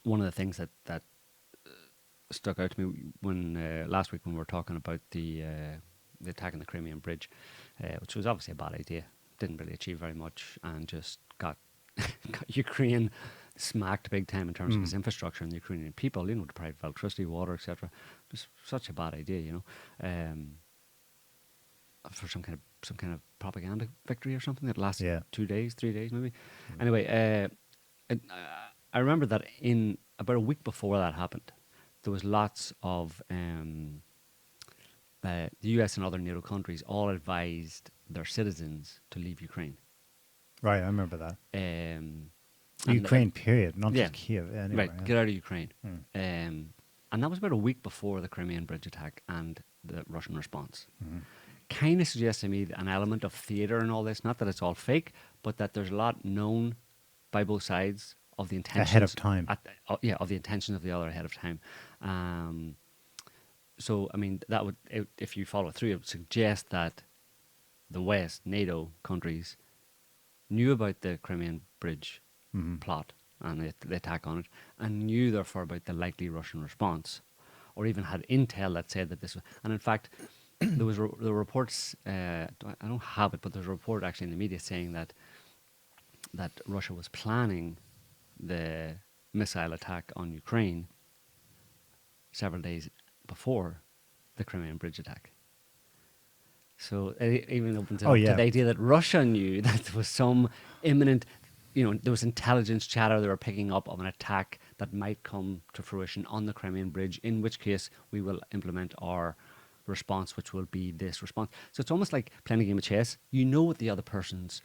one of the things that stuck out to me when last week when we were talking about the attack on the Crimean bridge, which was obviously a bad idea, didn't really achieve very much, and just got Ukraine smacked big time in terms of its infrastructure and the Ukrainian people, deprived of electricity, water, etc. Just such a bad idea, for some kind of propaganda victory or something that lasted 2 days, 3 days maybe. Anyway, I remember that in about a week before that happened, there was lots of the US and other NATO countries all advised their citizens to leave Ukraine. Right, I remember that. And Ukraine, period, not just Kiev. Anyway, right, get out of Ukraine. And that was about a week before the Crimean bridge attack and the Russian response. Kind of suggests to me an element of theatre in all this. Not that it's all fake, but that there's a lot known by both sides of the intentions ahead of time. Of the intentions of the other ahead of time. So, I mean, that would, if you follow it through, it would suggest that the West, NATO countries, knew about the Crimean bridge plot and the attack on it, and knew therefore about the likely Russian response, or even had intel that said that this was. And in fact, there were reports. I don't have it, but there's a report actually in the media saying that Russia was planning the missile attack on Ukraine several days before the Crimean bridge attack. So it even opens it up to the idea that Russia knew that there was some imminent, there was intelligence chatter they were picking up of an attack that might come to fruition on the Crimean bridge, in which case we will implement our response, which will be this response. So it's almost like playing a game of chess. You know what the other person's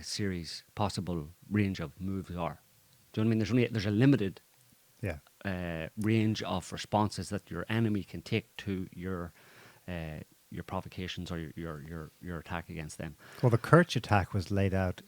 series possible range of moves are. Do you know what I mean? There's a limited range of responses that your enemy can take to your provocations or your attack against them. Well, the Kerch attack was laid out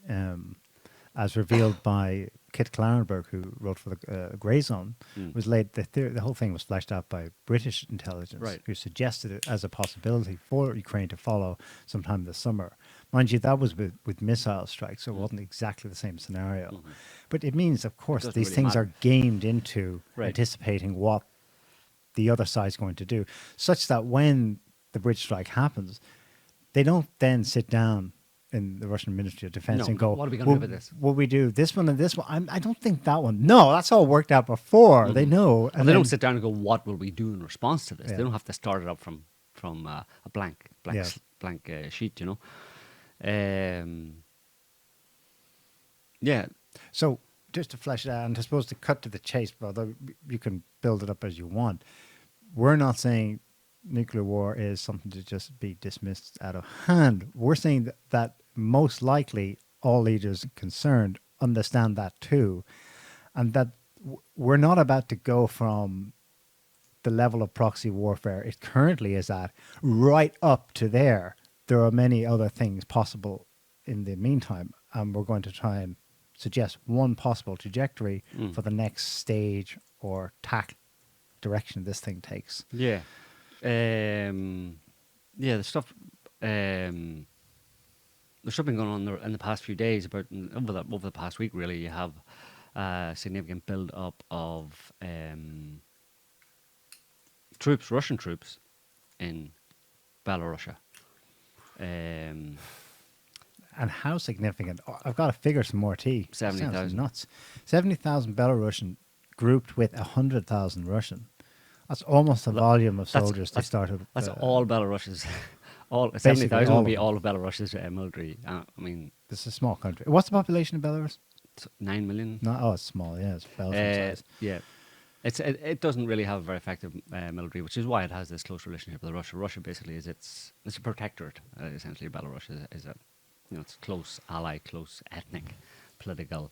as revealed by Kit Clarenberg, who wrote for the Grey Zone. Was laid the whole thing was fleshed out by British intelligence, who suggested it as a possibility for Ukraine to follow sometime this summer. Mind you, that was with missile strikes, so it wasn't exactly the same scenario. But it means, of course, these really things matter. are gamed into anticipating what the other side's going to do, such that when the bridge strike happens, they don't then sit down in the Russian Ministry of Defense and go, what are we going to do with this? Will we do this one and this one? I don't think that one. No, that's all worked out before. They know. And they don't sit down and go, what will we do in response to this? They don't have to start it up from a blank sheet, So just to flesh it out, and I suppose to cut to the chase, although you can build it up as you want, we're not saying nuclear war is something to just be dismissed out of hand. We're saying that most likely all leaders concerned understand that too, and that we're not about to go from the level of proxy warfare it currently is at right up to there. There are many other things possible in the meantime, and we're going to try and suggest one possible trajectory for the next stage or tack direction this thing takes. The stuff. There's something going on in the past few days, over the past week. Really, you have a significant build up of Russian troops in Belarus. And how significant? I've got to figure some more tea. 70,000. Nuts. 70,000 Belarusian grouped with 100,000 Russian. That's almost the volume of soldiers they started. That's all Belarus's. 70,000 would be all of Belarus's military. I mean, this is a small country. What's the population of Belarus? 9 million. No, it's small. Yeah, it's Belgium size. Yeah. It doesn't really have a very effective military, which is why it has this close relationship with Russia. Russia basically is it's a protectorate. Essentially, Belarus is a it's a close ally, close ethnic, political,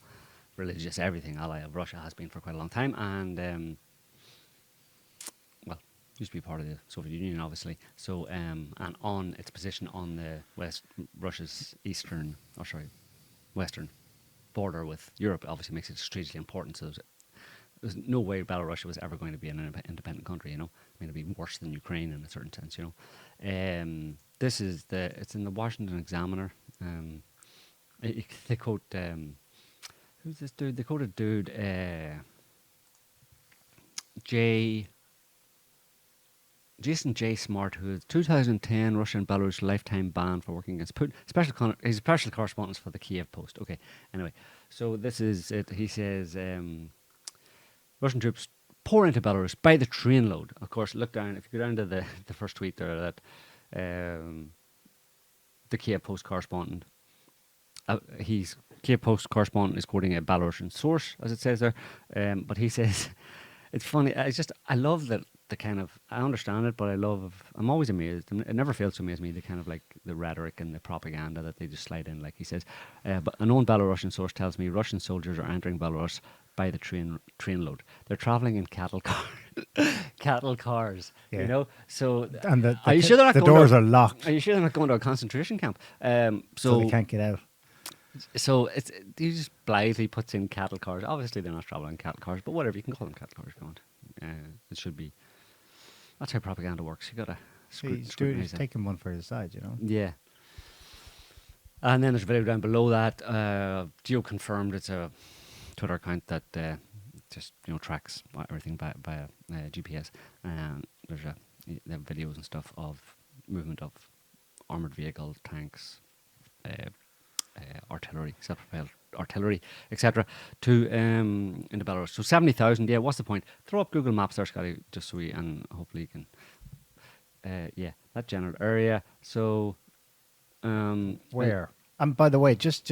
religious, everything ally of Russia, has been for quite a long time, and used to be part of the Soviet Union, obviously. So and on its position on the Russia's western border with Europe, obviously makes it strategically important. So there's no way Belarus was ever going to be an independent country, I mean, it'd be worse than Ukraine in a certain sense, This is it's in the Washington Examiner. They quote Who's this dude? They quoted dude J. Jason J. Smart, who is 2010 Russia and Belarus lifetime ban for working against Putin. He's a special correspondent for the Kiev Post. Okay, anyway, so this is it. He says Russian troops pour into Belarus by the trainload. Of course, look down. If you go down to the first tweet there, that the Kiev Post correspondent, Kiev Post correspondent is quoting a Belarusian source, as it says there. But he says, it's funny. I love that the kind of, I understand it, but I'm always amazed. And it never fails to amaze me, the kind of like the rhetoric and the propaganda that they just slide in. Like he says, but a known Belarusian source tells me Russian soldiers are entering Belarus by the trainload. They're traveling in cattle cars, Yeah. you know. So, And are you sure they're not the going doors to, are locked, Are you sure they're not going to a concentration camp? so they can't get out. So he just blithely puts in cattle cars. Obviously, they're not traveling cattle cars, but whatever, you can call them cattle cars if you want. It should be. That's how propaganda works. You gotta He's scrutinize it. taking one for his side, you know. Yeah. And then there's a video down below that. Geo confirmed it's a Twitter account that just tracks everything by GPS. And they have videos and stuff of movement of armored vehicles, tanks, artillery, self-propelled artillery, etc. to into Belarus. So 70,000. Yeah, what's the point? Throw up Google Maps there, Scotty, just so and hopefully you can. That general area. So Where? And by the way, just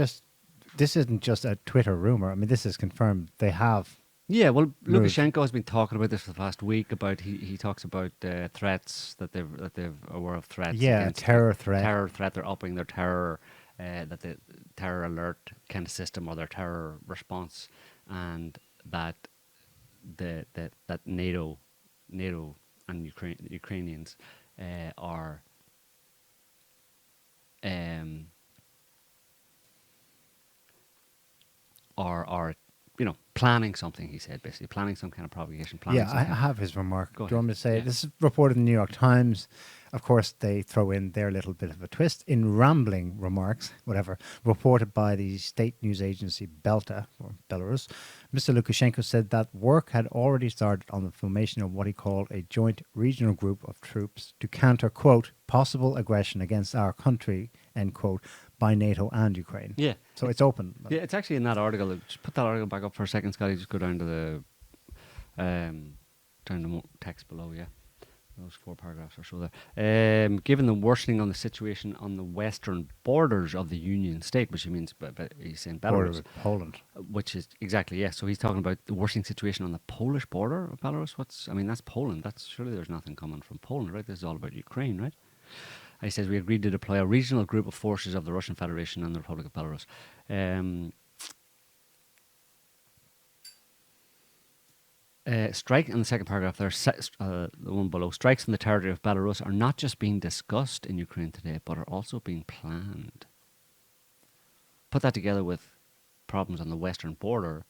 this isn't just a Twitter rumor. I mean, this is confirmed. They have. Yeah, well, moved. Lukashenko has been talking about this for the past week. About he talks about threats that they've aware of threats. Yeah, against terror threat. Terror threat. They're upping their terror. That the terror alert kind of system or their terror response, and that that NATO and Ukrainians are planning something. He said basically planning some kind of provocation. Yeah, I have his remark. Go Do you want me to say ahead. it? This is reported in the New York Times. Of course, they throw in their little bit of a twist in rambling remarks, whatever, reported by the state news agency Belta, or Belarus. Mr. Lukashenko said that work had already started on the formation of what he called a joint regional group of troops to counter, quote, possible aggression against our country, end quote, by NATO and Ukraine. Yeah. So it's open. Yeah, it's actually in that article. Just put that article back up for a second, Scotty. Just go down to the text below. Yeah, those 4 paragraphs or so there. Given the worsening on the situation on the western borders of the Union state, which he means, but he's saying Border Belarus, with Poland. which is exactly So he's talking about the worsening situation on the Polish border of Belarus. That's Poland. That's surely there's nothing coming from Poland, right? This is all about Ukraine, right? He says we agreed to deploy a regional group of forces of the Russian Federation and the Republic of Belarus. Strike in the second paragraph there, the one below. Strikes on the territory of Belarus are not just being discussed in Ukraine today, but are also being planned. Put that together with problems on the western border,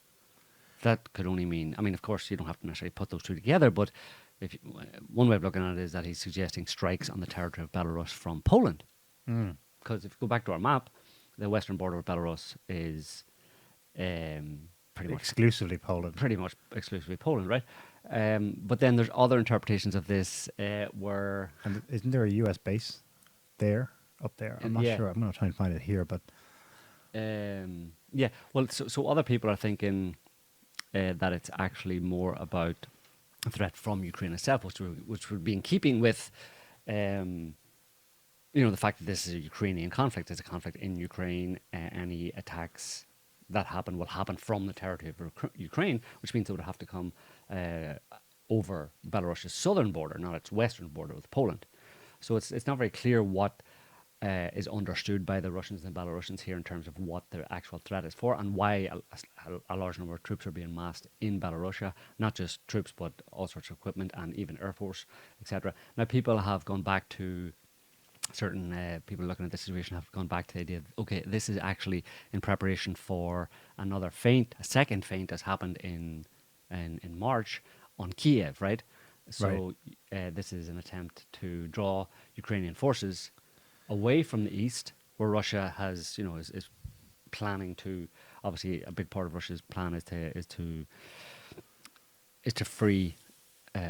that could only mean, of course, you don't have to necessarily put those two together, but one way of looking at it is that he's suggesting strikes on the territory of Belarus from Poland. Because if you go back to our map, the western border of Belarus is pretty much Exclusively Poland. Pretty much exclusively Poland, right? But then there's other interpretations of this where... And isn't there a US base there, up there? I'm not sure. I'm going to try and find it here, but... so other people are thinking that it's actually more about a threat from Ukraine itself, which would be in keeping with, the fact that this is a Ukrainian conflict. It's a conflict in Ukraine. Any attacks that happen will happen from the territory of Ukraine, which means they would have to come over Belarus's southern border, not its western border with Poland. So it's not very clear what is understood by the Russians and Belarusians here in terms of what the actual threat is for and why a large number of troops are being massed in Belarus, not just troops but all sorts of equipment and even air force, etc. Now people have gone back to certain people looking at this situation have gone back to the idea of, okay, this is actually in preparation for another feint, a second feint has happened in March on Kiev, right? So this is an attempt to draw Ukrainian forces away from the east, where Russia has, is planning to obviously a big part of Russia's plan is to free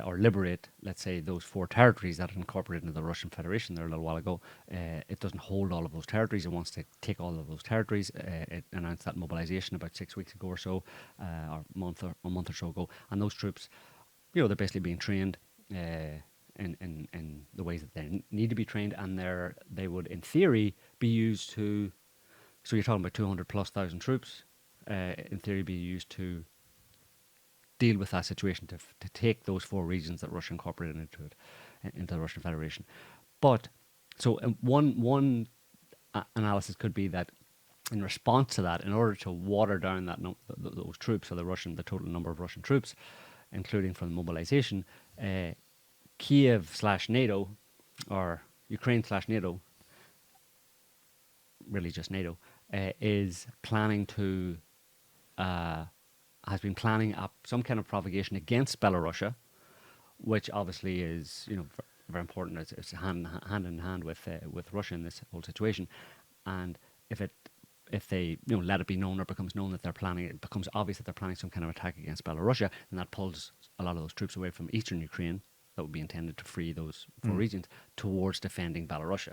or liberate, let's say, those 4 territories that are incorporated into the Russian Federation there a little while ago. It doesn't hold all of those territories. It wants to take all of those territories. It announced that mobilization about 6 weeks ago or so, or a month or so ago. And those troops, they're basically being trained in the ways that they need to be trained, and they would, in theory, be used to. So you're talking about 200,000+ troops, in theory, be used to deal with that situation, to take those 4 regions that Russia incorporated into the Russian Federation. But so one analysis could be that in response to that, in order to water down those troops, or the total number of Russian troops, including from mobilization, Kiev/NATO, or Ukraine/NATO, really just NATO, is planning to. Has been planning up some kind of provocation against Belarus, which obviously is very important. It's hand in hand with Russia in this whole situation, and if they let it be known, or becomes known that they're planning, it becomes obvious that they're planning some kind of attack against Belarus, and that pulls a lot of those troops away from eastern Ukraine that would be intended to free those 4 regions towards defending Belarus.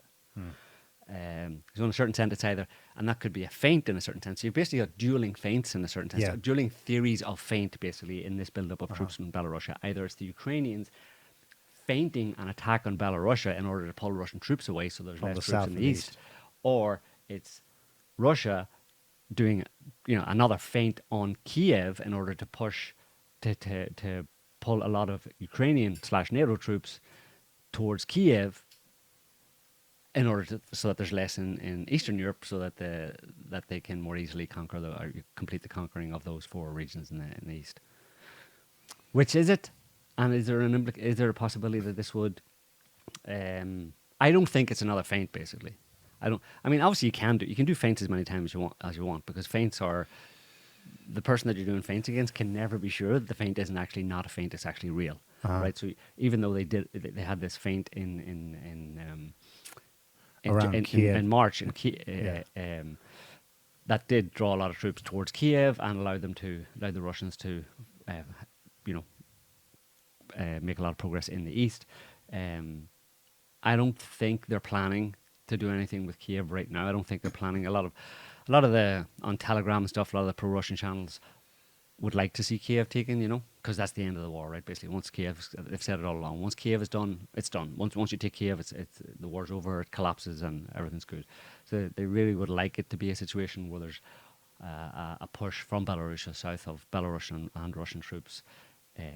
So in a certain sense, it's either, and that could be a feint in a certain sense. So you've basically got dueling feints in a certain sense, Yeah. dueling theories of feint basically in this build-up of troops in Belarus. Either it's the Ukrainians feinting an attack on Belarus in order to pull Russian troops away, so there's From less the troops south in and the east, or it's Russia doing another feint on Kiev in order to push to pull a lot of Ukrainian/NATO troops towards Kiev, in order so that there's less in Eastern Europe, so that they can more easily conquer or complete the conquering of those 4 regions in the east. Which is it? And is there a possibility that this would? I don't think it's another feint. Basically, I don't. I mean, obviously you can do feints as many times as you want, because feints are, the person that you're doing feints against can never be sure that the feint isn't actually not a feint; it's actually real, right? So even though they had this feint Around Kiev. in March, Yeah. that did draw a lot of troops towards Kiev and allowed the Russians to, make a lot of progress in the east. I don't think they're planning to do anything with Kiev right now. I don't think they're planning a lot of the, on Telegram and stuff. A lot of the pro-Russian channels would like to see Kiev taken, because that's the end of the war, right? Basically, once Kiev, they've said it all along. Once Kiev is done, it's done. Once you take Kiev, it's the war's over. It collapses and everything's good. So they really would like it to be a situation where there's a push from Belarus, south of Belarus and Russian troops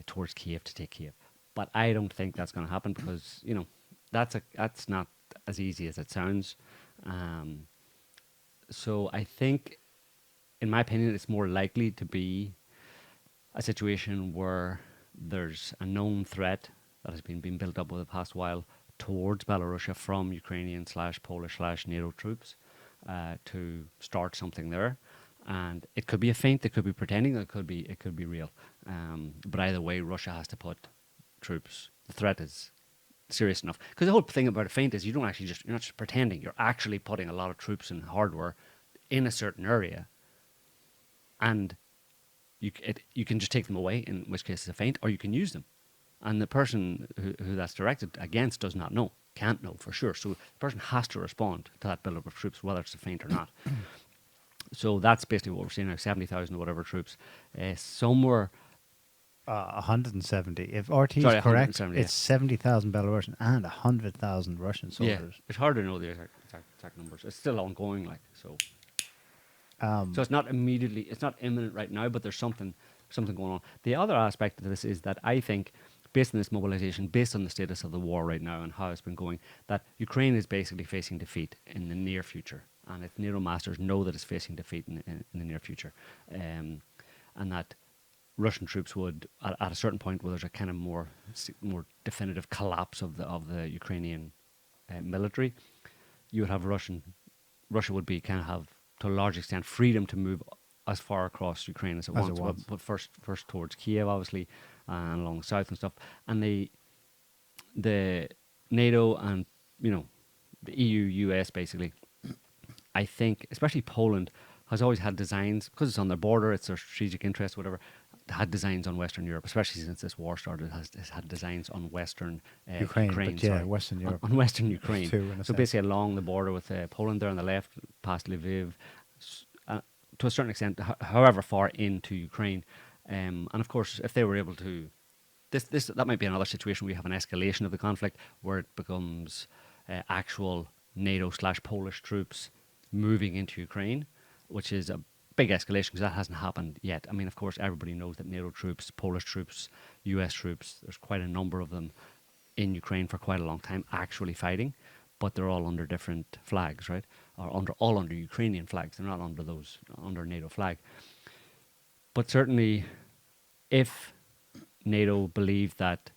towards Kiev to take Kiev. But I don't think that's going to happen, because that's not as easy as it sounds. So I think, in my opinion, it's more likely to be a situation where there's a known threat that has been built up over the past while towards Belarus from Ukrainian/Polish/NATO troops to start something there. And it could be a feint, it could be pretending, it could be real. But either way, Russia has to put troops. The threat is serious enough. Because the whole thing about a feint is you're not just pretending, you're actually putting a lot of troops and hardware in a certain area. And you can just take them away, in which case it's a feint, or you can use them. And the person who that's directed against does not know, can't know for sure. So the person has to respond to that build-up of troops, whether it's a feint or not. So that's basically what we're seeing now, 70,000 or whatever troops. Somewhere... 170. If RT is correct, 170, it's 70,000 Belarusian and 100,000 Russian soldiers. Yeah, it's hard to know the exact numbers. It's still ongoing, so... So it's not imminent right now, but there's something going on. The other aspect of this is that I think, based on this mobilization, based on the status of the war right now and how it's been going, that Ukraine is basically facing defeat in the near future, and its NATO masters know that it's facing defeat in the near future, and that Russian troops would, at a certain point, where there's a kind of more definitive collapse of the Ukrainian military, you would have Russia would be kind of have, to a large extent, freedom to move as far across Ukraine as it wants. But first towards Kiev, obviously, and along the south and stuff. And the NATO and the EU, US, basically, I think, especially Poland, has always had designs, because it's on their border, it's their strategic interest, whatever, had designs on Western Europe, especially since this war started, has had designs on Western Ukraine, Ukraine, but yeah, sorry, Western Europe on Western Ukraine. too, in a So sense. basically along the border with Poland there on the left, past Lviv, to a certain extent, however far into Ukraine. And of course, if they were able to, that might be another situation where we have an escalation of the conflict where it becomes actual NATO/Polish troops moving into Ukraine, which is a big escalation because that hasn't happened yet. I mean, of course, everybody knows that NATO troops, Polish troops, US troops, there's quite a number of them in Ukraine for quite a long time actually fighting, but they're all under different flags, right? Or all under Ukrainian flags. They're not under NATO flag. But certainly, if NATO believed that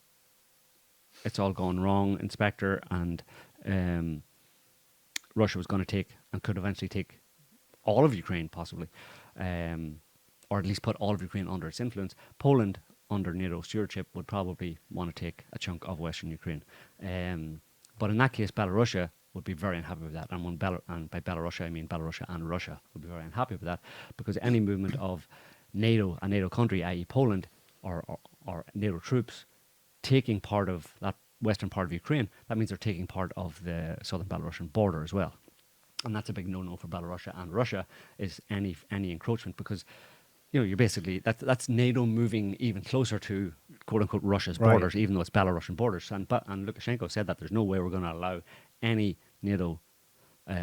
it's all gone wrong, Inspector, and Russia was going to take and could eventually take all of Ukraine, possibly, or at least put all of Ukraine under its influence, Poland, under NATO stewardship, would probably want to take a chunk of Western Ukraine. But in that case, Belarus would be very unhappy with that. And by Belarus, I mean Belarus and Russia would be very unhappy with that, because any movement of NATO, a NATO country, i.e. Poland, or NATO troops, taking part of that western part of Ukraine, that means they're taking part of the southern Belarusian border as well. And that's a big no-no for Belarus and Russia, is any encroachment, because you're basically, that's NATO moving even closer to quote-unquote Russia's borders, even though it's Belarusian borders. And Lukashenko said that there's no way we're going to allow any NATO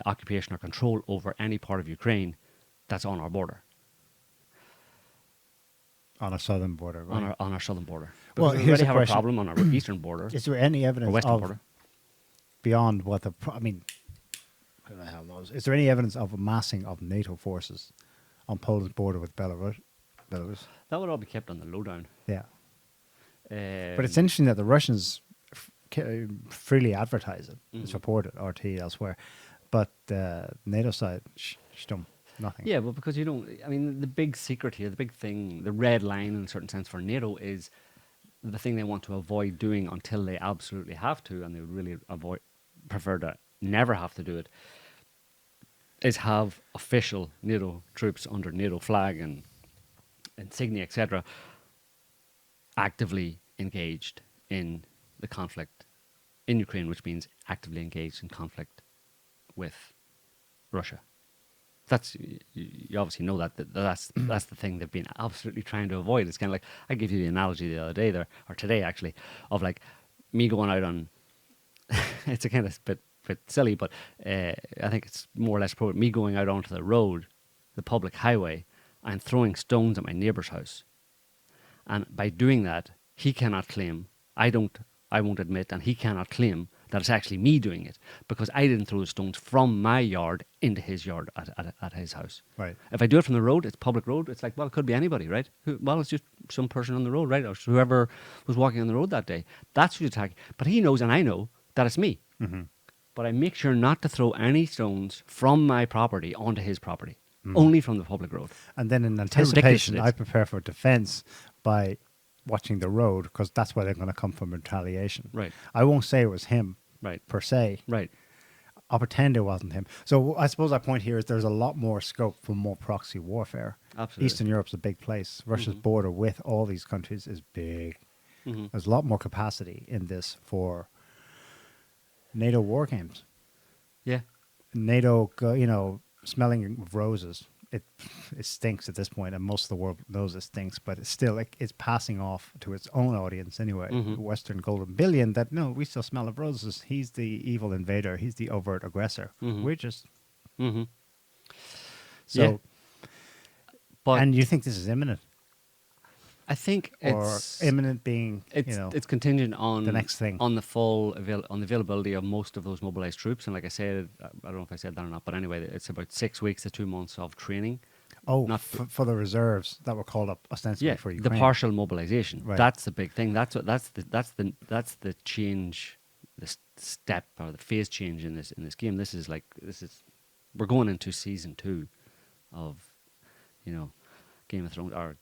occupation or control over any part of Ukraine that's on our border. On our southern border, right? On our southern border. Well, Because we here's already a have a question. problem on our eastern border, Is there any or evidence western of, border. beyond what I mean, who the hell knows? Is there any evidence of amassing of NATO forces on Poland's border with Belarus? That would all be kept on the lowdown. Yeah. But it's interesting that the Russians freely advertise it. It's reported, RT, elsewhere. But NATO side, stum, nothing. Yeah, but because you don't, I mean, the big secret here, the big thing, the red line in a certain sense for NATO is the thing they want to avoid doing until they absolutely have to, and they would really prefer to never have to do it, is have official NATO troops under NATO flag and insignia, etc., actively engaged in the conflict in Ukraine, which means actively engaged in conflict with Russia. That's, you obviously know that's the thing they've been absolutely trying to avoid. It's kind of like, I gave you the analogy the other day there, or today actually, of like me going out on, it's a kind of bit silly, but I think it's more or less appropriate, me going out onto the road, the public highway, and throwing stones at my neighbour's house. And by doing that, he cannot claim, I won't admit, and he cannot claim that it's actually me doing it, because I didn't throw the stones from my yard into his yard at his house. Right. If I do it from the road, it's public road, it's like, well, it could be anybody, right? Well, it's just some person on the road, right? Or whoever was walking on the road that day. That's who's attacking. But he knows, and I know, that it's me. Mm-hmm. But I make sure not to throw any stones from my property onto his property, only from the public road. And then in how ridiculous anticipation, it is. I prepare for defense by watching the road, because that's where they're going to come from retaliation. Right. I won't say it was him Right. per se. Right. I'll pretend it wasn't him. So I suppose our point here is there's a lot more scope for more proxy warfare. Absolutely. Eastern Europe's a big place. Russia's border with all these countries is big. There's a lot more capacity in this for NATO war games. Yeah. NATO, smelling of roses. It stinks at this point, and most of the world knows it stinks, but it's still, it's passing off to its own audience anyway. Western golden billion, that no, we still smell of roses. He's the evil invader. He's the overt aggressor. We're just so. Yeah. But And you think this is imminent, I think or it's imminent being it's contingent on the next thing. on the on the availability of most of those mobilized troops. And like I said, I don't know if I said that or not, but anyway, it's about 6 weeks to 2 months of training. not for the reserves that were called up ostensibly for Ukraine. the partial mobilization. Right. That's the big thing. That's the change, the step or the phase change in this game. This is we're going into season 2 of Game of Thrones or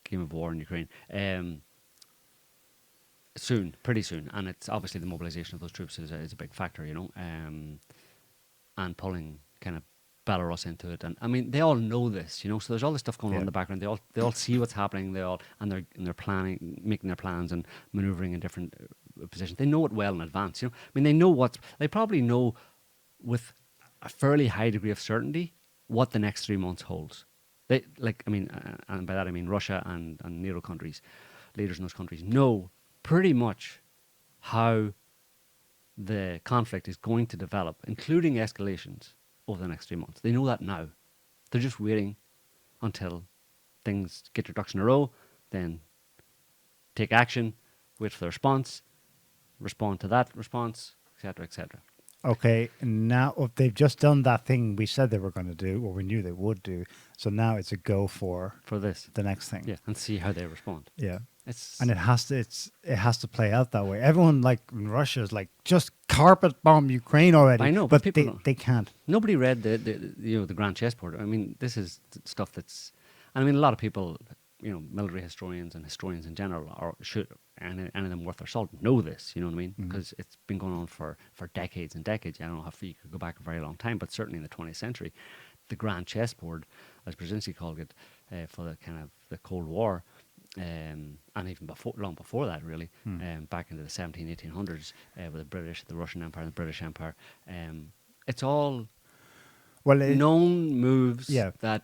Game of War in Ukraine. Pretty soon, and it's obviously the mobilization of those troops is a big factor, and pulling kind of Belarus into it, and I mean they all know this, you know. So there's all this stuff going on Yeah. in the background. They all see what's happening. They're planning, making their plans, and maneuvering in different positions. They know it well in advance, you know. I mean they probably know with a fairly high degree of certainty what the next 3 months holds. They and by that I mean Russia and NATO countries, leaders in those countries know pretty much how the conflict is going to develop, including escalations over the next 3 months. They know that now. They're just waiting until things get their ducks in a row, then take action, wait for the response, respond to that response, etc., etc. Okay, now if they've just done that thing we said they were going to do, or we knew they would do, so now it's a go for this. the next thing. Yeah, and see how they respond. Yeah. It's And it has to play out that way. Everyone like in Russia is like, just carpet bomb Ukraine already. I know, but but people they can't. nobody read the grand chessboard. I mean, this is stuff that's. I mean, a lot of people, you know, military historians and historians in general, any of them worth their salt, know this. You know what I mean? Because it's been going on for decades and decades. I don't know how far you could go back a very long time, but certainly in the 20th century, the grand chessboard, as Brzezinski called it, for the kind of the Cold War. And even long before that, really, back into the 1800s, with the Russian Empire and the British Empire, it's all known moves that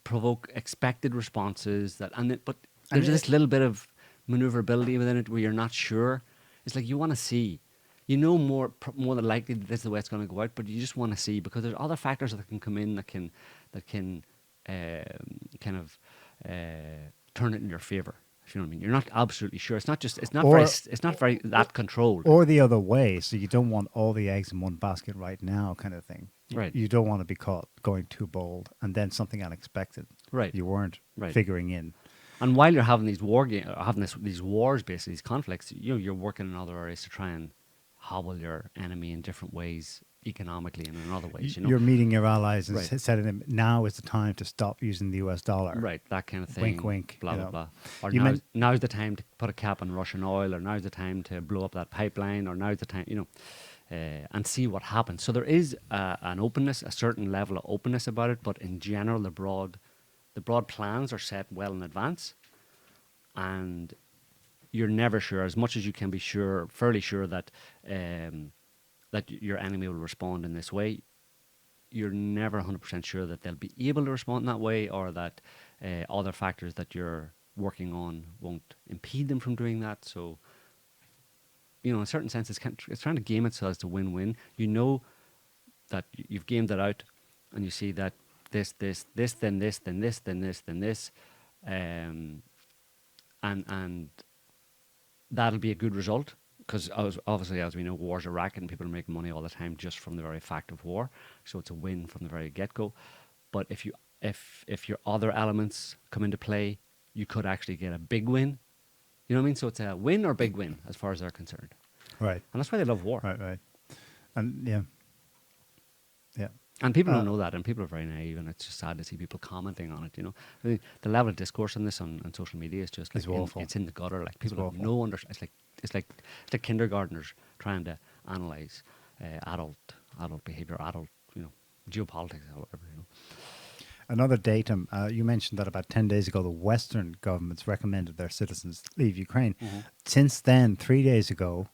provoke expected responses. But there's this little bit of maneuverability within it where you're not sure. It's like you want to see. You know more than likely that this is the way it's going to go out, but you just want to see because there's other factors that can come in that can kind of turn it in your favor. If you know what I mean, you're not absolutely sure. It's not very that controlled. Or the other way, so you don't want all the eggs in one basket right now, kind of thing. Right. You don't want to be caught going too bold, and then something unexpected. Right. You weren't figuring in. And while you're having these these wars, basically these conflicts, you're working in other areas to try and hobble your enemy in different ways, economically and in other ways. You know, you're meeting your allies and telling them now is the time to stop using the US dollar. Right, that kind of thing. Wink, wink. Blah blah blah. Or now's the time to put a cap on Russian oil, or now's the time to blow up that pipeline, or now's the time, and see what happens. So there is an openness, a certain level of openness about it, but in general, the broad plans are set well in advance, and you're never sure, as much as you can be fairly sure that that your enemy will respond in this way. You're never 100% sure that they'll be able to respond in that way, or that other factors that you're working on won't impede them from doing that. So, in a certain sense, it's trying to game it so as to win-win. You know that you've gamed it out, and you see that this, then this, then this, then this, and that'll be a good result. Because obviously, as we know, war's a racket and people are making money all the time just from the very fact of war. So it's a win from the very get-go. But if your other elements come into play, you could actually get a big win. You know what I mean? So it's a win or big win as far as they're concerned. Right. And that's why they love war. Right. And yeah. And people don't know that, and people are very naive, and it's just sad to see people commenting on it. I mean, the level of discourse on this on social media is just like awful. It's in the gutter. Like people have no understanding. It's like kindergartners trying to analyze adult behavior, geopolitics or whatever. Another datum, you mentioned that about 10 days ago, the Western governments recommended their citizens leave Ukraine. Mm-hmm. Since then, 3 days ago,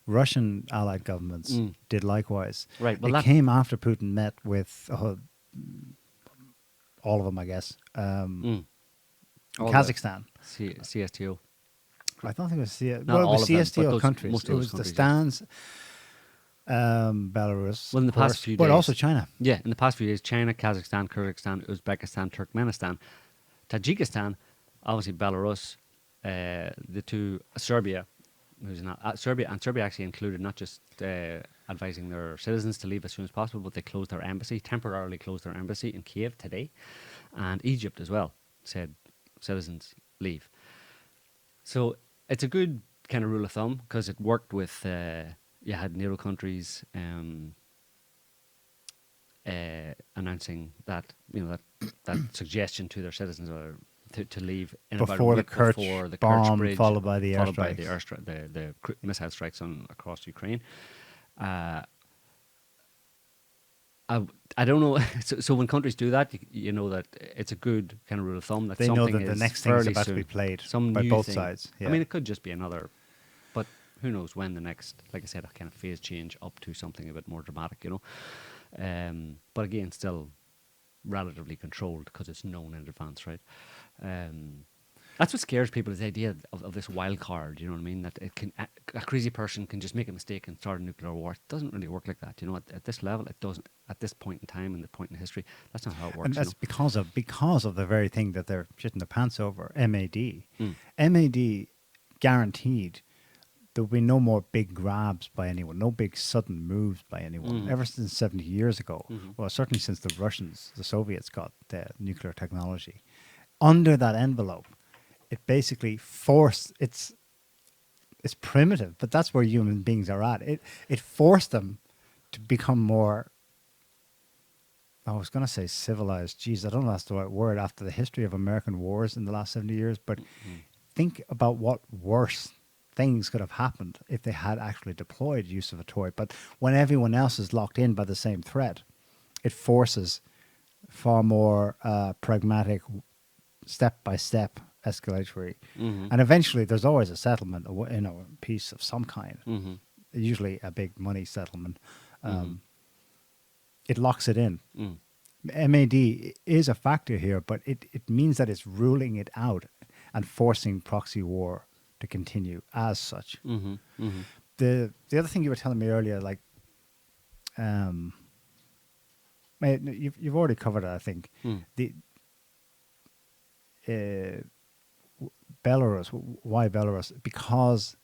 Russian allied governments did likewise. Right. Well, it came after Putin met with all of them, I guess. Kazakhstan. CSTO. I don't think it was Not well, it all was of them, CSTO but countries. most of It those was the countries, Stans, Belarus, Well, in the of course, past few but days, also China. Yeah, in the past few days, China, Kazakhstan, Kyrgyzstan, Uzbekistan, Turkmenistan, Tajikistan, obviously Belarus, the two Serbia, who's not Serbia actually included not just advising their citizens to leave as soon as possible, but they temporarily closed their embassy in Kiev today, and Egypt as well said citizens leave. So it's a good kind of rule of thumb because it worked with you had NATO countries announcing that that suggestion to their citizens or to leave in about a Before the week Kerch before the bomb, Kerch bridge, followed by the airstrikes. the missile strikes across Ukraine. I, I don't know. So when countries do that, you know that it's a good kind of rule of thumb that They know something that the is next thing is fairly about to be soon, played some by new both thing. sides. I Yeah. mean, it could just be another, but who knows when the next, like I said, a kind of phase change up to something a bit more dramatic, you know. But again, still relatively controlled because it's known in advance, right? Um, that's what scares people is the idea of this wild card. You know what I mean? That it can a crazy person can just make a mistake and start a nuclear war. It doesn't really work like that. You know, at this level, it doesn't. At this point in time and the point in history, that's not how it And works. You that's know. because of the very thing that they're shitting their pants over, MAD. Mm. MAD guaranteed there will be no more big grabs by anyone, no big sudden moves by anyone. Mhm. Ever since 70 years ago, Mhm. well, certainly since the Russians, the Soviets got the nuclear technology, under that envelope, it basically forced it's primitive, but that's where human beings are at. It forced them to become more. I was going to say civilized. Geez, I don't know if that's the right word after the history of American wars in the last 70 years, but Mhm. think about what worse things could have happened if they had actually deployed use of a toy. But when everyone else is locked in by the same threat, it forces far more pragmatic, step by step escalatory. Mhm. And eventually, there's always a settlement, peace of some kind, Mhm. usually a big money settlement. Mhm. It locks it in. Mhm. MAD is a factor here, but it means that it's ruling it out and forcing proxy war to continue as such. Mhm. Mhm. The other thing you were telling me earlier, like, um, you've already covered it, I think. Mhm. The uh, Belarus, why Belarus? Because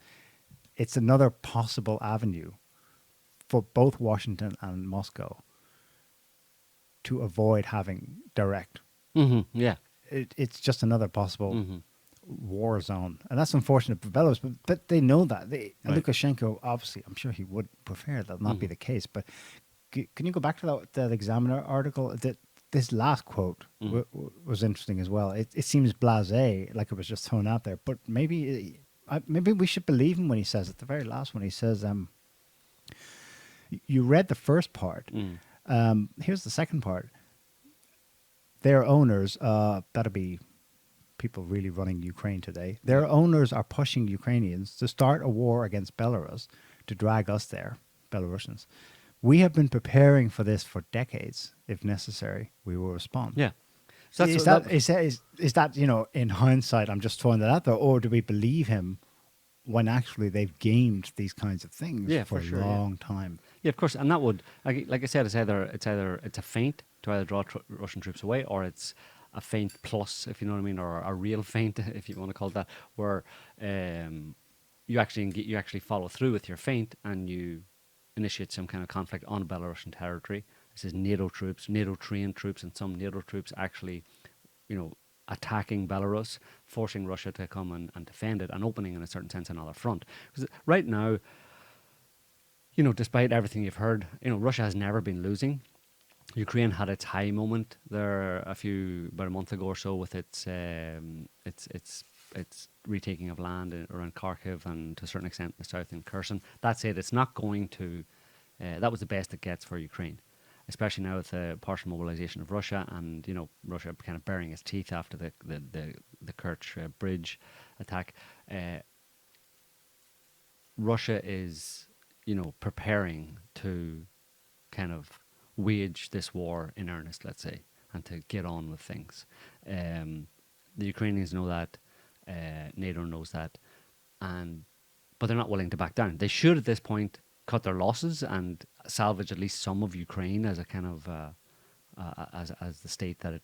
it's another possible avenue for both Washington and Moscow to avoid having direct. Mhm. Yeah. It's just another possible Mhm. war zone, and that's unfortunate for Belarus. But they know that. Right. Lukashenko, obviously, I'm sure he would prefer that not be Mhm. the case. But can you go back to that Examiner article? That this last quote Mhm. was interesting as well. It seems blasé, like it was just thrown out there. But maybe we should believe him when he says it. The very last one, he says, "You read the first part. Mhm. Here's the second part. Their owners, that'll be people really running Ukraine today. Yeah. Their owners are pushing Ukrainians to start a war against Belarus to drag us there, Belarusians. We have been preparing for this for decades. If necessary, we will respond." Yeah. So that's Is what that. that in hindsight? I'm just throwing that out there, or do we believe him when actually they've gamed these kinds of things Yeah, for for a sure. Yeah. long time? Yeah, of course, and that would, like I said, it's a feint to either draw Russian troops away, or it's a feint plus, if you know what I mean, or a real feint, if you want to call it that, where you actually follow through with your feint and you initiate some kind of conflict on Belarusian territory. This is NATO troops, NATO trained troops, and some NATO troops actually, you know, attacking Belarus, forcing Russia to come and defend it, and opening, in a certain sense, another front. Because right now, you know, despite everything you've heard, you know, Russia has never been losing. Ukraine had its high moment there about a month ago or so with its retaking of land around Kharkiv and to a certain extent in the south in Kherson. That said, it's not going to. That was the best it gets for Ukraine, especially now with the partial mobilization of Russia and, you know, Russia kind of baring its teeth after the Kerch bridge attack. Russia is, you know, preparing to kind of wage this war in earnest, let's say, and to get on with things. The Ukrainians know that, NATO knows that, and but they're not willing to back down. They should at this point cut their losses and salvage at least some of Ukraine as a kind of as the state that it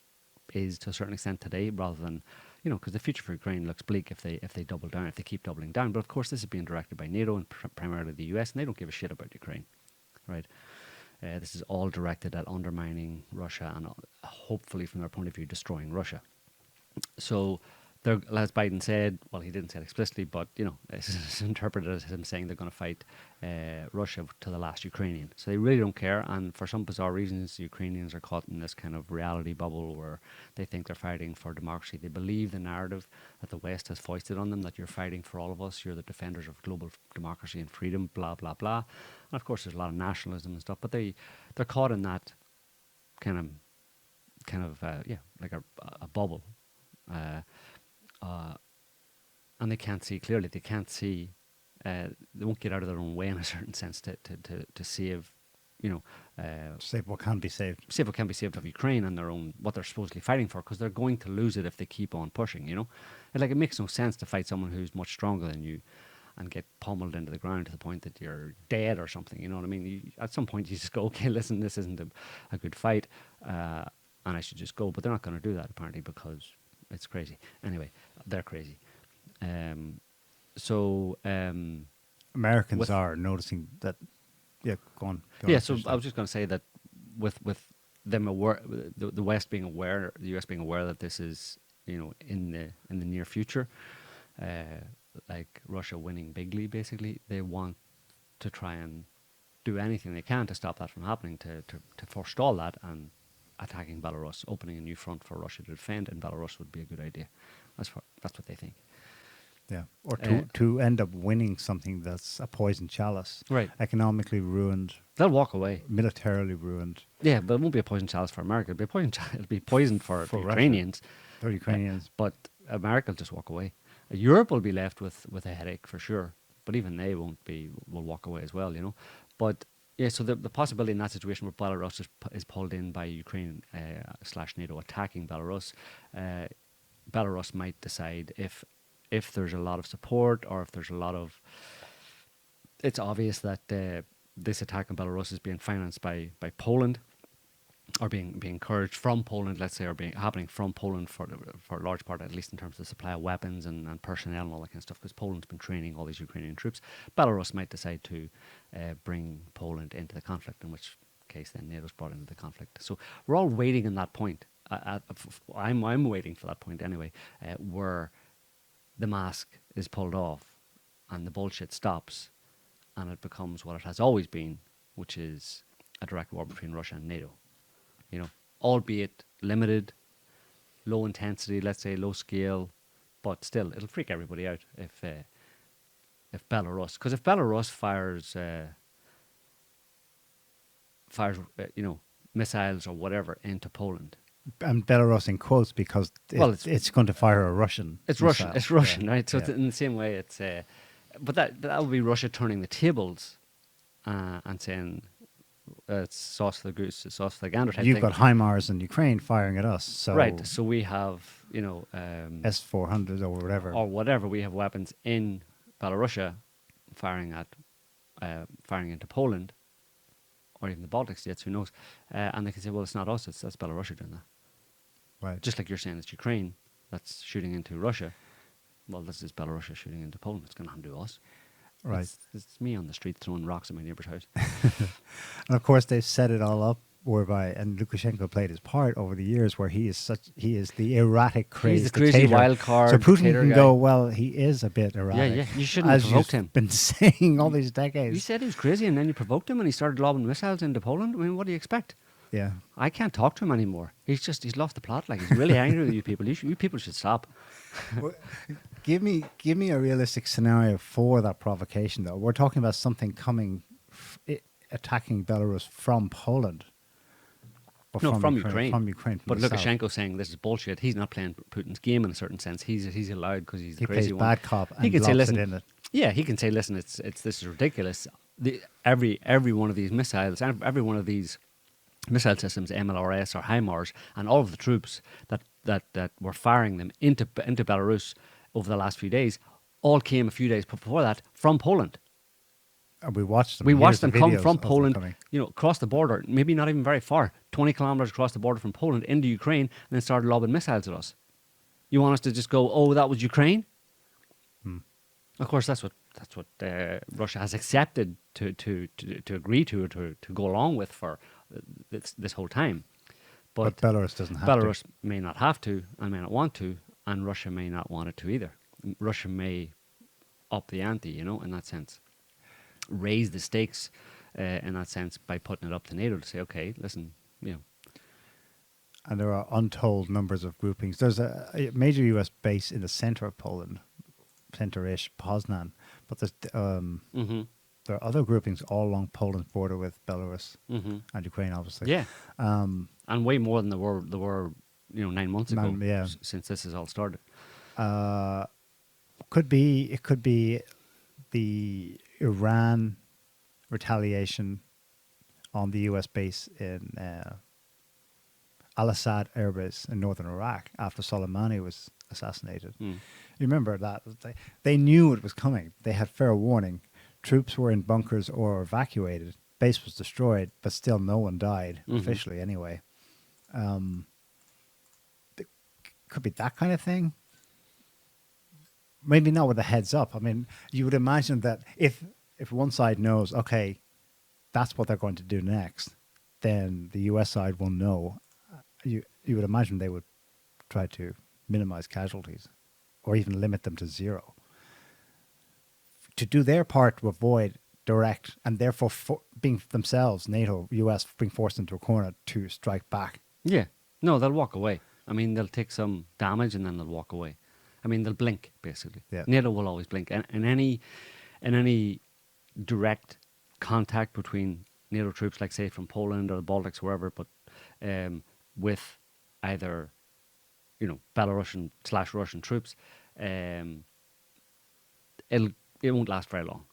is to a certain extent today, rather than, you know, because the future for Ukraine looks bleak if they double down, if they keep doubling down. But of course, this is being directed by NATO and primarily the US, and they don't give a shit about Ukraine, right? This is all directed at undermining Russia and hopefully, from their point of view, destroying Russia. So, as Biden said, well, he didn't say it explicitly, but, you know, it's interpreted as him saying they're going to fight Russia to the last Ukrainian. So they really don't care, and for some bizarre reasons, the Ukrainians are caught in this kind of reality bubble where they think they're fighting for democracy. They believe the narrative that the West has foisted on them, that you're fighting for all of us, you're the defenders of global democracy and freedom, blah, blah, blah. And of course, there's a lot of nationalism and stuff, but they're caught in that like a bubble, and they can't see clearly. They can't see. They won't get out of their own way in a certain sense to save, Save what can be saved. save what can be saved of Ukraine and their own what they're supposedly fighting for, because they're going to lose it if they keep on pushing. It makes no sense to fight someone who's much stronger than you and get pummeled into the ground to the point that you're dead or something. You know what I mean? At some point, you just go, okay, listen, this isn't a good fight, and I should just go. But they're not going to do that apparently because it's crazy. Anyway, they're crazy. Americans are noticing that. Yeah, go on. Yeah, so I was just going to say that with them aware, the West being aware, the US being aware that this is in the near future, like Russia winning bigly, basically, they want to try and do anything they can to stop that from happening, to forestall that, and attacking Belarus, opening a new front for Russia to defend in Belarus would be a good idea. That's what they think. Yeah, or to end up winning something that's a poison chalice. Right. Economically ruined. They'll walk away. Militarily ruined. Yeah, but it won't be a poison chalice for America. It'll be poison for the Ukrainians. For Ukrainians. But America will just walk away. Europe will be left with a headache for sure. But even they will walk away as well, But yeah, so the possibility in that situation where Belarus is pulled in by Ukraine / NATO attacking Belarus, Belarus might decide if there's a lot of support, or if there's a lot of, it's obvious that this attack on Belarus is being financed by Poland, or being encouraged from Poland, let's say, or happening from Poland for a large part, at least in terms of the supply of weapons and personnel and all that kind of stuff, because Poland's been training all these Ukrainian troops. Belarus might decide to bring Poland into the conflict, in which case then NATO's brought into the conflict. So we're all waiting in that point. I'm waiting for that point anyway, where the mask is pulled off and the bullshit stops, and it becomes what it has always been, which is a direct war between Russia and NATO. Albeit limited, low intensity, let's say low scale, but still it'll freak everybody out if Belarus, because if Belarus fires missiles or whatever into Poland. And Belarus in quotes, because it's going to fire a Russian. It's missile. Russian. It's Russian, yeah. right? So yeah. in the same way, it's. But that would be Russia turning the tables and saying it's sauce for the goose, it's sauce for the gander type You've thing. got HIMARS in Ukraine firing at us. So right. So we have S-400s or whatever. Or whatever. We have weapons in Belarus firing into Poland, or even the Baltic states. Who knows? And they can say, well, it's not us. That's Belarus doing that. Right. Just like you're saying, it's Ukraine that's shooting into Russia. Well, this is Belarus shooting into Poland. It's going to happen to us. Right. It's me on the street throwing rocks at my neighbour's house. And of course, they've set it all up whereby, and Lukashenko played his part over the years, where he is the erratic, crazy He's the crazy dictator. wild card. So Putin dictator can guy. go, well, he is a bit erratic. Yeah. You shouldn't have as provoked you've him. been saying all these decades. You said he was crazy, and then you provoked him, and he started lobbing missiles into Poland. I mean, what do you expect? Yeah. I can't talk to him anymore. He's lost the plot. Like, he's really angry with you people. You people should stop. Well, give me a realistic scenario for that provocation, though. We're talking about something coming, attacking Belarus from Poland. Or No, from Ukraine. From Ukraine. But the south. Lukashenko saying this is bullshit. He's not playing Putin's game in a certain sense. He's allowed because he's the He crazy plays one. bad cop and He can say, locks listen, it in it. yeah, he can say, listen, this is ridiculous. Every one of these missiles, every one of these missile systems, MLRS or HIMARS, and all of the troops that were firing them into Belarus over the last few days, all came a few days before that from Poland. And we watched them. We watched Here's them the come videos from of them Poland, coming. across the border, maybe not even very far, 20 kilometers across the border from Poland into Ukraine, and then started lobbing missiles at us. You want us to just go, oh, that was Ukraine? Of course, that's what Russia has accepted to agree to go along with for this whole time. But Belarus doesn't have Belarus to. may not have to and may not want to, and Russia may not want it to either. Russia may up the ante, in that sense. Raise the stakes in that sense by putting it up to NATO to say, okay, listen, And there are untold numbers of groupings. There's a major US base in the center of Poland, center-ish, Poznan. But there's, there are other groupings all along Poland's border with Belarus and Ukraine, obviously. Yeah. and way more than there were 9 months ago, Yeah. since this has all started. It could be the Iran retaliation on the US base in Al-Assad Air Base in northern Iraq after Soleimani was assassinated. Mm. You remember that? They knew it was coming. They had fair warning. Troops were in bunkers or evacuated. Base was destroyed, but still no one died, officially anyway. It could be that kind of thing. Maybe not with a heads up. I mean, you would imagine that if one side knows, okay, that's what they're going to do next, then the US side will know. You would imagine they would try to minimize casualties or even limit them to zero. To do their part to avoid direct and therefore being themselves, NATO, US, being forced into a corner to strike back. Yeah. No, they'll walk away. I mean, they'll take some damage and then they'll walk away. I mean, they'll blink, basically. Yeah. NATO will always blink. And in any direct contact between NATO troops, like say from Poland or the Baltics, wherever, but with either, Belarusian / Russian troops, it won't last very long.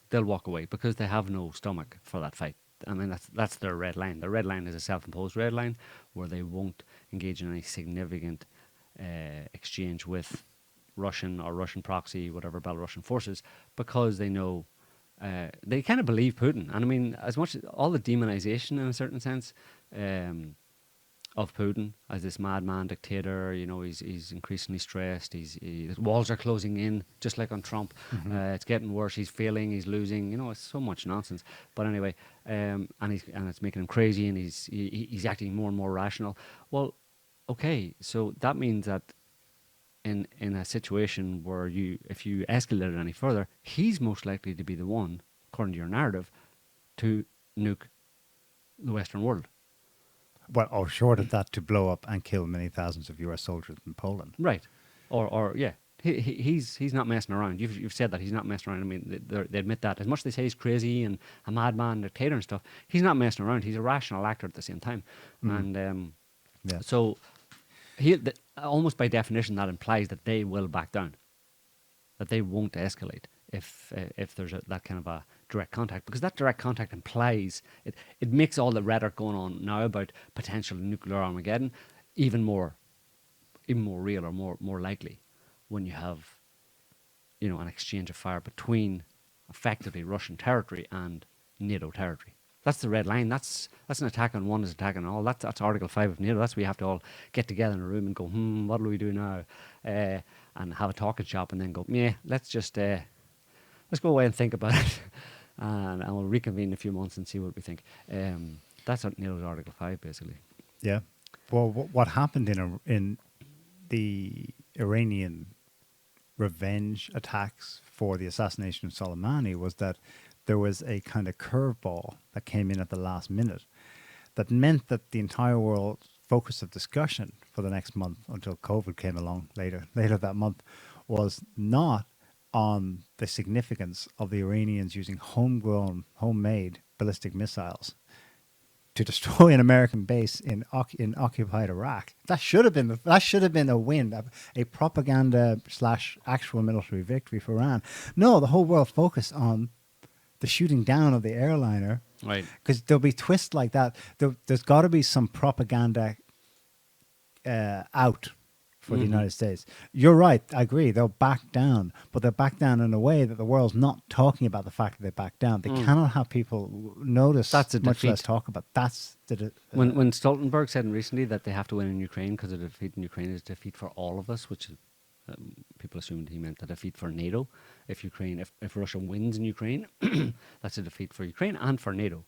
They'll walk away because they have no stomach for that fight. I mean, that's their red line. Their red line is a self-imposed red line where they won't engage in any significant exchange with Russian or Russian proxy, whatever, Belarusian forces, because they know they kind of believe Putin. And I mean, as much as all the demonization in a certain sense of Putin as this madman dictator, he's increasingly stressed. The walls are closing in, just like on Trump. It's getting worse. He's failing. He's losing. It's so much nonsense. But anyway, and it's making him crazy, and he's acting more and more rational. Well, okay, so that means that in a situation where if you escalate it any further, he's most likely to be the one, according to your narrative, to nuke the Western world. Well, or short of that, to blow up and kill many thousands of US soldiers in Poland. Right. Or yeah. He's not messing around. You've said that he's not messing around. I mean, they admit that. As much as they say he's crazy and a madman, dictator and stuff, he's not messing around. He's a rational actor at the same time. And Yeah. so almost by definition, that implies that they will back down, that they won't escalate if there's that kind of a direct contact, because that direct contact implies it makes all the rhetoric going on now about potential nuclear Armageddon even more real or more likely when you have an exchange of fire between effectively Russian territory and NATO territory. That's the red line. That's an attack on one is attack on all. That's Article 5 of NATO. That's where you have to all get together in a room and go, what do we do now? And have a talking shop and then go, let's just let's go away and think about it. And we'll reconvene in a few months and see what we think. That's NATO's Article 5, basically. Yeah. Well, what happened in the Iranian revenge attacks for the assassination of Soleimani was that there was a kind of curveball that came in at the last minute that meant that the entire world's focus of discussion for the next month until COVID came along later that month was not on the significance of the Iranians using homemade ballistic missiles to destroy an American base in occupied Iraq. That should have been a win, a propaganda / actual military victory for Iran. No, the whole world focused on the shooting down of the airliner, right? Because there'll be twists like that. There's got to be some propaganda out for the United States. You're right. I agree. They'll back down, but they'll back down in a way that the world's not talking about the fact that they back down. They cannot have people notice. That's a much defeat. less talk about. That's the when Stoltenberg said recently that they have to win in Ukraine because a defeat in Ukraine is a defeat for all of us, which is, people assumed he meant a defeat for NATO. If Russia wins in Ukraine, that's a defeat for Ukraine and for NATO.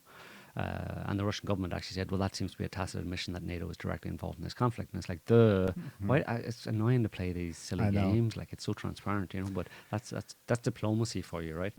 And the Russian government actually said, well, that seems to be a tacit admission that NATO is directly involved in this conflict. And it's like, it's annoying to play these silly games. Like, it's so transparent, but that's diplomacy for you, right?